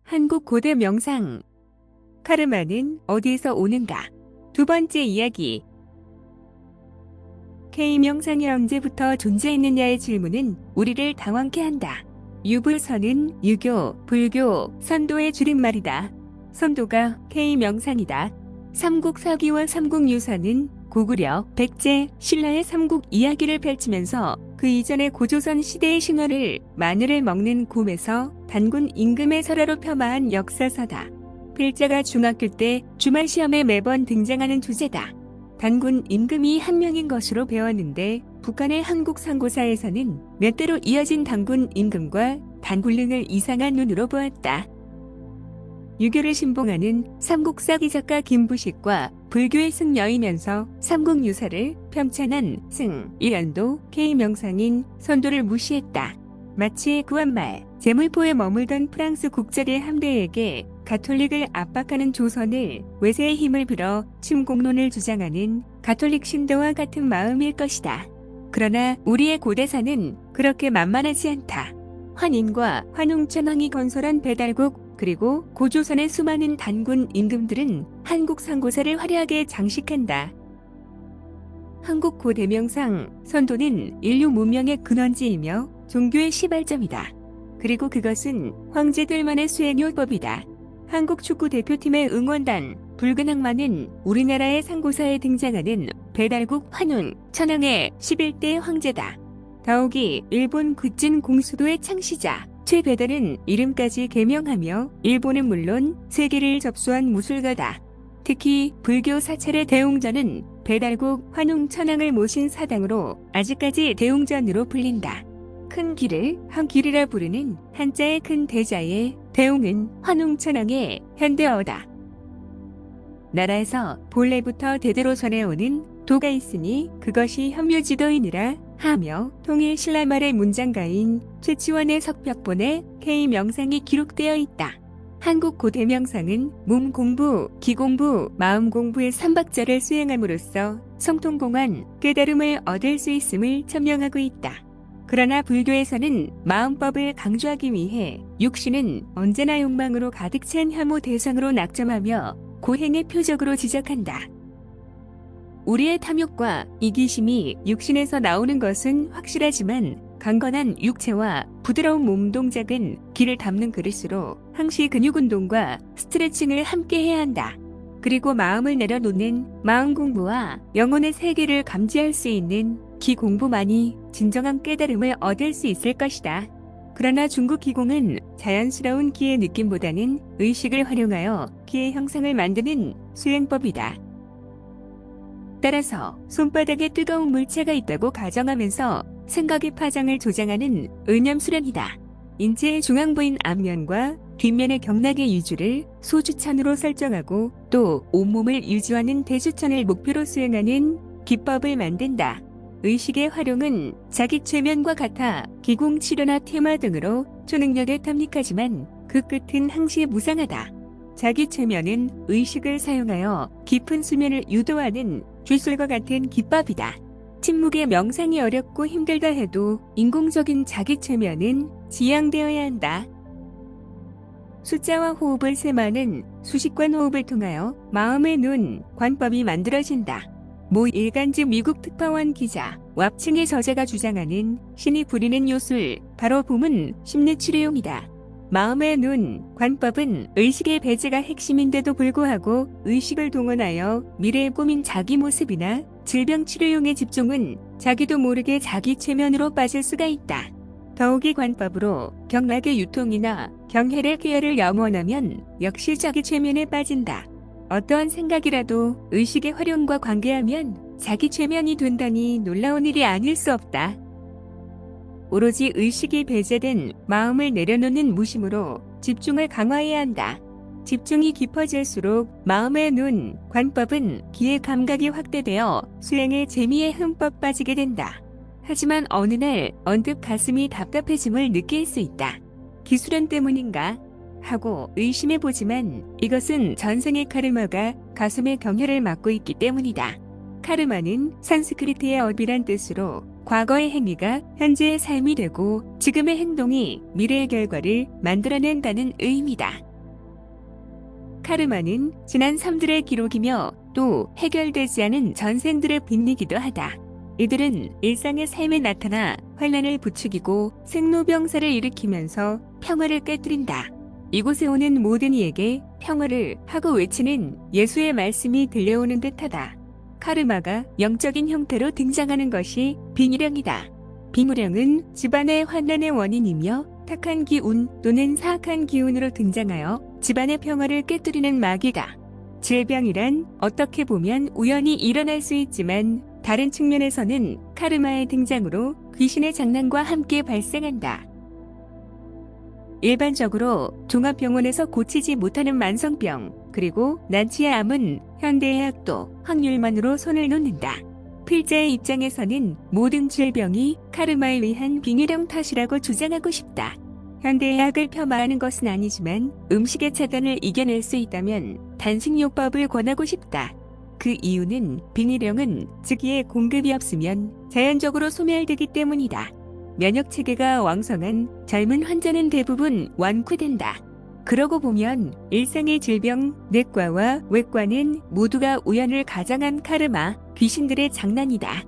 한국 고대 명상. 카르마는 어디에서 오는가? 두 번째 이야기. K명상이 언제부터 존재했느냐의 질문은 우리를 당황케 한다. 유불선은 유교, 불교, 선도의 줄임말이다. 선도가 K명상이다. 삼국사기와 삼국유사는 고구려, 백제, 신라의 삼국 이야기를 펼치면서 그 이전의 고조선 시대의 신화를 마늘을 먹는 곰에서 단군 임금의 설화로 폄하한 역사서다. 필자가 중학교 때 주말 시험에 매번 등장하는 주제다. 단군 임금이 한 명인 것으로 배웠는데 북한의 한국 상고사에서는 몇 대로 이어진 단군 임금과 단군릉을 이상한 눈으로 보았다. 유교를 신봉하는 삼국사기 작가 김부식과 불교의 승려이면서 삼국유사를 편찬한 승일연도 K명상인 선도를 무시했다. 마치 구한말 제물포에 머물던 프랑스 국적의 함대에게 가톨릭을 압박하는 조선을 외세의 힘을 빌어 침공론을 주장하는 가톨릭 신도와 같은 마음일 것이다. 그러나 우리의 고대사는 그렇게 만만하지 않다. 환인과 환웅천왕이 건설한 배달국 그리고 고조선의 수많은 단군 임금들은 한국 상고사를 화려하게 장식한다. 한국 고대명상 선도는 인류 문명의 근원지이며 종교의 시발점이다. 그리고 그것은 황제들만의 수행요법이다. 한국 축구 대표팀의 응원단 붉은 악마는 우리나라의 상고사에 등장하는 배달국 환웅 천황의 11대 황제다. 더욱이 일본 굿진 공수도의 창시자 최배달은 이름까지 개명하며 일본은 물론 세계를 접수한 무술가다. 특히 불교 사찰의 대웅전은 배달국 환웅 천황을 모신 사당으로 아직까지 대웅전으로 불린다. 큰 길을 한길이라 부르는 한자의 큰 대자에 대웅은 환웅 천황의 현대어다. 나라에서 본래부터 대대로 전해오는 도가 있으니 그것이 현묘지도이니라 하며 통일 신라말의 문장가인 최치원의 석벽본에 K명상이 기록되어 있다. 한국 고대 명상은 몸 공부, 기 공부, 마음 공부의 삼박자를 수행함으로써 성통공한 깨달음을 얻을 수 있음을 천명하고 있다. 그러나 불교에서는 마음법을 강조하기 위해 육신은 언제나 욕망으로 가득 찬 혐오 대상으로 낙점하며 고행의 표적으로 지적한다. 우리의 탐욕과 이기심이 육신에서 나오는 것은 확실하지만 강건한 육체와 부드러운 몸 동작은 기를 담는 그릇으로 항시 근육 운동과 스트레칭을 함께 해야 한다. 그리고 마음을 내려놓는 마음 공부와 영혼의 세계를 감지할 수 있는 기 공부만이 진정한 깨달음을 얻을 수 있을 것이다. 그러나 중국 기공은 자연스러운 기의 느낌보다는 의식을 활용하여 기의 형상을 만드는 수행법이다. 따라서 손바닥에 뜨거운 물체가 있다고 가정하면서 생각의 파장을 조장하는 의념수련이다. 인체의 중앙부인 앞면과 뒷면의 경락의 유주를 소주천으로 설정하고 또 온몸을 유지하는 대주천을 목표로 수행하는 기법을 만든다. 의식의 활용은 자기 최면과 같아 기공치료나 테마 등으로 초능력에 탐닉하지만 그 끝은 항시 무상하다. 자기 최면은 의식을 사용하여 깊은 수면을 유도하는 주술과 같은 기법이다. 침묵의 명상이 어렵고 힘들다 해도 인공적인 자기 최면은 지향되어야 한다. 숫자와 호흡을 세마는 수식관 호흡을 통하여 마음의 눈, 관법이 만들어진다. 모 일간지 미국 특파원 기자, 왑층의 저자가 주장하는 신이 부리는 요술, 바로 봄은 심리치료용이다. 마음의 눈, 관법은 의식의 배제가 핵심인데도 불구하고 의식을 동원하여 미래의 꿈인 자기 모습이나 질병 치료용의 집중은 자기도 모르게 자기 최면으로 빠질 수가 있다. 더욱이 관법으로 경락의 유통이나 경혈의 쾌열을 염원하면 역시 자기 최면에 빠진다. 어떠한 생각이라도 의식의 활용과 관계하면 자기 최면이 된다니 놀라운 일이 아닐 수 없다. 오로지 의식이 배제된 마음을 내려놓는 무심으로 집중을 강화해야 한다. 집중이 깊어질수록 마음의 눈, 관법은 기의 감각이 확대되어 수행의 재미에 흠뻑 빠지게 된다. 하지만 어느 날 언뜻 가슴이 답답해짐을 느낄 수 있다. 기수련 때문인가? 하고 의심해보지만 이것은 전생의 카르마가 가슴의 경혈을 막고 있기 때문이다. 카르마는 산스크리트의 업이란 뜻으로 과거의 행위가 현재의 삶이 되고 지금의 행동이 미래의 결과를 만들어낸다는 의미다. 카르마는 지난 삶들의 기록이며 또 해결되지 않은 전생들을 빚니기도 하다. 이들은 일상의 삶에 나타나 환란을 부추기고 생로병사를 일으키면서 평화를 깨뜨린다. 이곳에 오는 모든 이에게 평화를 하고 외치는 예수의 말씀이 들려오는 듯하다. 카르마가 영적인 형태로 등장하는 것이 빙의령이다. 빙의령은 집안의 환란의 원인이며 착한 기운 또는 사악한 기운으로 등장하여 집안의 평화를 깨뜨리는 마귀다. 질병이란 어떻게 보면 우연히 일어날 수 있지만 다른 측면에서는 카르마의 등장으로 귀신의 장난과 함께 발생한다. 일반적으로 종합병원에서 고치지 못하는 만성병 그리고 난치의 암은 현대의학도 확률만으로 손을 놓는다. 필자의 입장에서는 모든 질병이 카르마에 의한 빙의령 탓이라고 주장하고 싶다. 현대의학을 폄하하는 것은 아니지만 음식의 차단을 이겨낼 수 있다면 단식요법을 권하고 싶다. 그 이유는 빙의령은 즉위의 공급이 없으면 자연적으로 소멸되기 때문이다. 면역체계가 왕성한 젊은 환자는 대부분 완쾌된다. 그러고 보면 일상의 질병, 내과와 외과는 모두가 우연을 가장한 카르마, 귀신들의 장난이다.